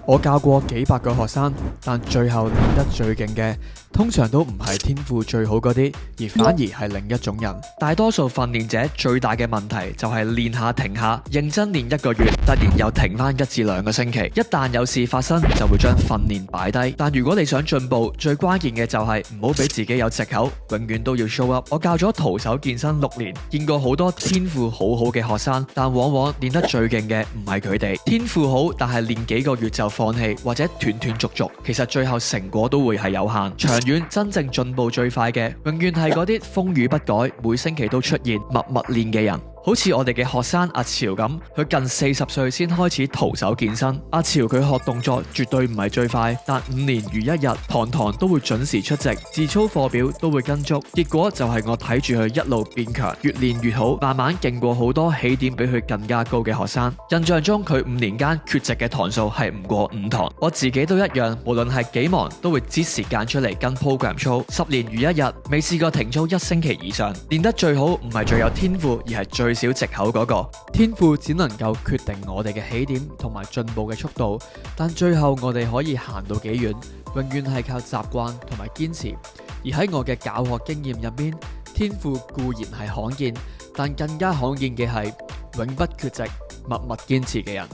我教過幾百個學生，但最後練得最勁嘅，通常都唔係天賦最好嗰啲，而反而係另一種人。大多數訓練者最大嘅問題就係練下停下，認真練1個月，突然又停翻1至2個星期。一旦有事發生，就會將訓練擺低。但如果你想進步，最關鍵嘅就係唔好俾自己有藉口，永遠都要 show up。我教咗徒手健身6年，見過好多天賦好好嘅學生，但往往練得最勁嘅唔係佢哋。天賦好，但係練幾個月就放棄或者斷斷續續，其實最後成果都會係有限。長遠真正進步最快嘅，永遠係嗰啲風雨不改，每星期都出現默默練嘅人。好似我哋嘅學生阿潮咁，佢近40歲先開始徒手健身。阿潮佢學動作絕對唔係最快，但5年如1日，堂堂都會準時出席，自操課表都會跟足。結果就係我睇住佢一路變強，越練越好，慢慢勁過好多起點比佢更加高嘅學生。印象中佢5年間缺席嘅堂數係唔過5堂。我自己都一樣，無論係幾忙都會擠時間出嚟跟 program 操。10年如1日，未試過停操1星期以上。練得最好唔係最有天賦，而係最少藉口嗰個。天賦只能夠決定我哋嘅起點同埋進步嘅速度，但最後我哋可以行到幾遠，永遠係靠習慣同埋堅持。而喺我嘅教學經驗入邊，天賦固然係罕見，但更加罕見嘅係永不缺席、默默堅持嘅人。